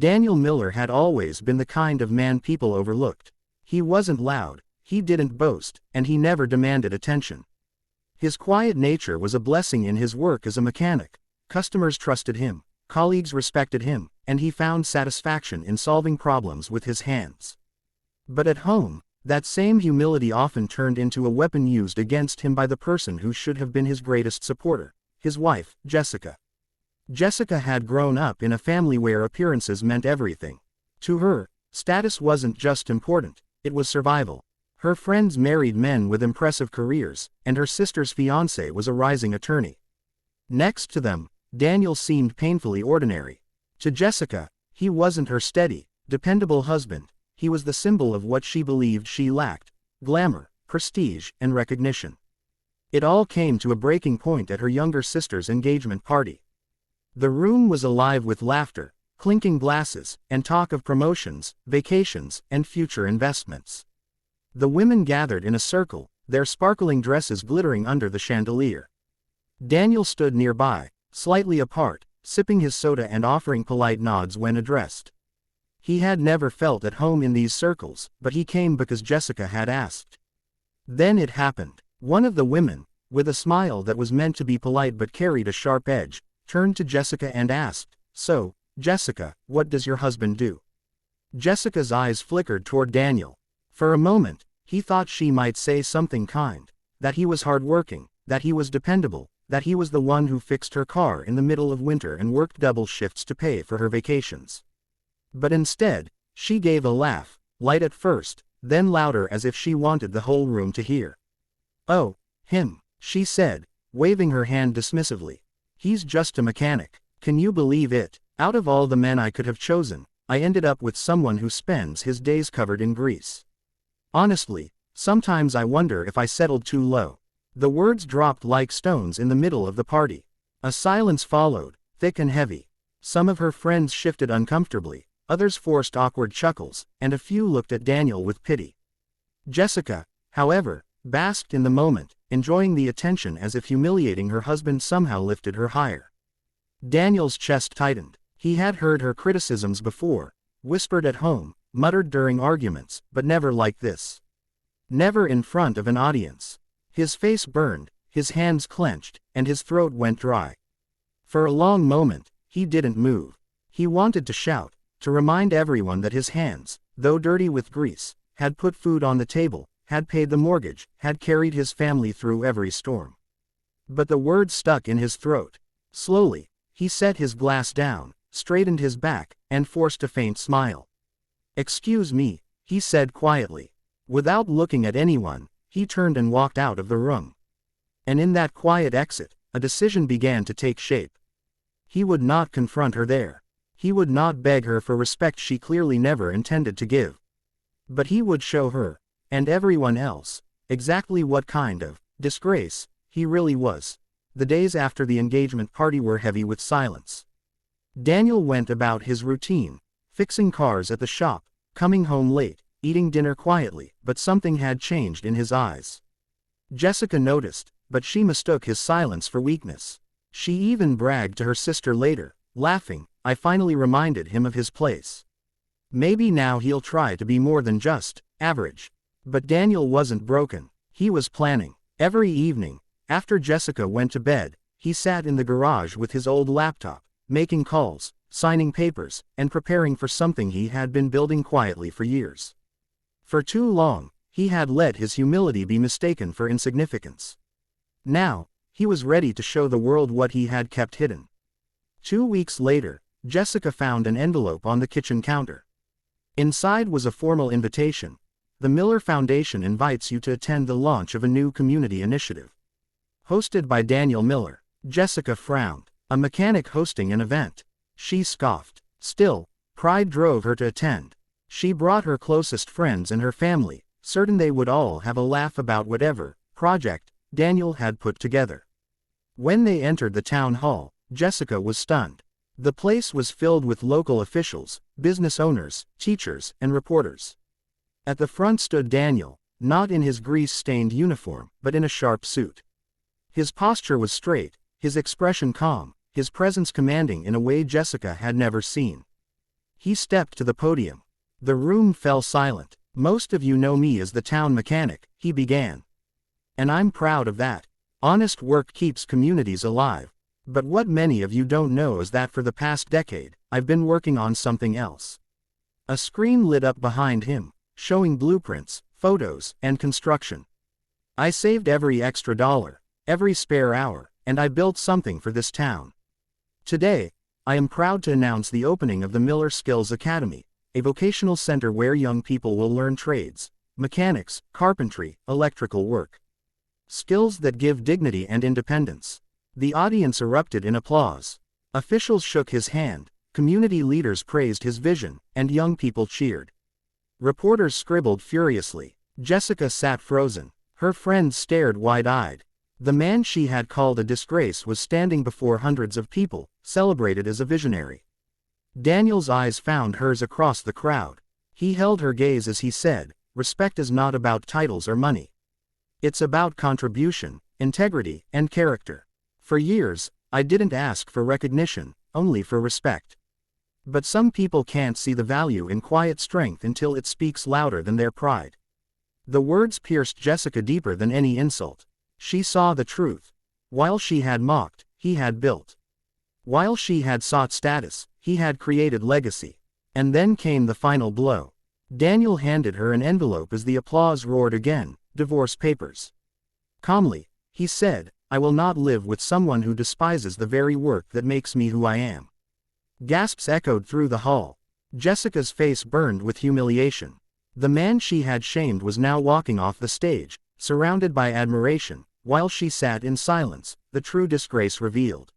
Daniel Miller had always been the kind of man people overlooked. He wasn't loud, he didn't boast, and he never demanded attention. His quiet nature was a blessing in his work as a mechanic. Customers trusted him, colleagues respected him, and he found satisfaction in solving problems with his hands. But at home, that same humility often turned into a weapon used against him by the person who should have been his greatest supporter, his wife, Jessica. Jessica had grown up in a family where appearances meant everything. To her, status wasn't just important, it was survival. Her friends married men with impressive careers, and her sister's fiancé was a rising attorney. Next to them, Daniel seemed painfully ordinary. To Jessica, he wasn't her steady, dependable husband, he was the symbol of what she believed she lacked: glamour, prestige, and recognition. It all came to a breaking point at her younger sister's engagement party. The room was alive with laughter, clinking glasses, and talk of promotions, vacations, and future investments. The women gathered in a circle, their sparkling dresses glittering under the chandelier. Daniel stood nearby, slightly apart, sipping his soda and offering polite nods when addressed. He had never felt at home in these circles, but he came because Jessica had asked. Then it happened. One of the women, with a smile that was meant to be polite but carried a sharp edge, turned to Jessica and asked, "So, Jessica, what does your husband do?" Jessica's eyes flickered toward Daniel. For a moment, he thought she might say something kind, that he was hardworking, that he was dependable, that he was the one who fixed her car in the middle of winter and worked double shifts to pay for her vacations. But instead, she gave a laugh, light at first, then louder as if she wanted the whole room to hear. "Oh, him," she said, waving her hand dismissively. "He's just a mechanic. Can you believe it? Out of all the men I could have chosen, I ended up with someone who spends his days covered in grease. Honestly, sometimes I wonder if I settled too low." The words dropped like stones in the middle of the party. A silence followed, thick and heavy. Some of her friends shifted uncomfortably, others forced awkward chuckles, and a few looked at Daniel with pity. Jessica, however, basked in the moment, enjoying the attention as if humiliating her husband somehow lifted her higher. Daniel's chest tightened. He had heard her criticisms before, whispered at home, muttered during arguments, but never like this. Never in front of an audience. His face burned, his hands clenched, and his throat went dry. For a long moment, he didn't move. He wanted to shout, to remind everyone that his hands, though dirty with grease, had put food on the table, had paid the mortgage, had carried his family through every storm. But the words stuck in his throat. Slowly, he set his glass down, straightened his back, and forced a faint smile. "Excuse me," he said quietly. Without looking at anyone, he turned and walked out of the room. And in that quiet exit, a decision began to take shape. He would not confront her there. He would not beg her for respect she clearly never intended to give. But he would show her, and everyone else, exactly what kind of disgrace he really was. The days after the engagement party were heavy with silence. Daniel went about his routine, fixing cars at the shop, coming home late, eating dinner quietly, but something had changed in his eyes. Jessica noticed, but she mistook his silence for weakness. She even bragged to her sister later, laughing, "I finally reminded him of his place. Maybe now he'll try to be more than just average." But Daniel wasn't broken. He was planning. Every evening, after Jessica went to bed, he sat in the garage with his old laptop, making calls, signing papers, and preparing for something he had been building quietly for years. For too long, he had let his humility be mistaken for insignificance. Now, he was ready to show the world what he had kept hidden. 2 weeks later, Jessica found an envelope on the kitchen counter. Inside was a formal invitation. "The Miller Foundation invites you to attend the launch of a new community initiative. Hosted by Daniel Miller." Jessica frowned. A mechanic hosting an event. She scoffed. Still, pride drove her to attend. She brought her closest friends and her family, certain they would all have a laugh about whatever project Daniel had put together. When they entered the town hall, Jessica was stunned. The place was filled with local officials, business owners, teachers, and reporters. At the front stood Daniel, not in his grease-stained uniform, but in a sharp suit. His posture was straight, his expression calm, his presence commanding in a way Jessica had never seen. He stepped to the podium. The room fell silent. "Most of you know me as the town mechanic," he began. "And I'm proud of that. Honest work keeps communities alive. But what many of you don't know is that for the past decade, I've been working on something else." A screen lit up behind him, showing blueprints, photos, and construction. "I saved every extra dollar, every spare hour, and I built something for this town. Today, I am proud to announce the opening of the Miller Skills Academy, a vocational center where young people will learn trades, mechanics, carpentry, electrical work. Skills that give dignity and independence." The audience erupted in applause. Officials shook his hand, community leaders praised his vision, and young people cheered. Reporters scribbled furiously. Jessica sat frozen. Her friends stared wide-eyed. The man she had called a disgrace was standing before hundreds of people, celebrated as a visionary. Daniel's eyes found hers across the crowd. He held her gaze as he said, "Respect is not about titles or money. It's about contribution, integrity, and character. For years, I didn't ask for recognition, only for respect. But some people can't see the value in quiet strength until it speaks louder than their pride." The words pierced Jessica deeper than any insult. She saw the truth. While she had mocked, he had built. While she had sought status, he had created legacy. And then came the final blow. Daniel handed her an envelope as the applause roared again. "Divorce papers." Calmly, he said, "I will not live with someone who despises the very work that makes me who I am." Gasps echoed through the hall. Jessica's face burned with humiliation. The man she had shamed was now walking off the stage, surrounded by admiration, while she sat in silence, the true disgrace revealed.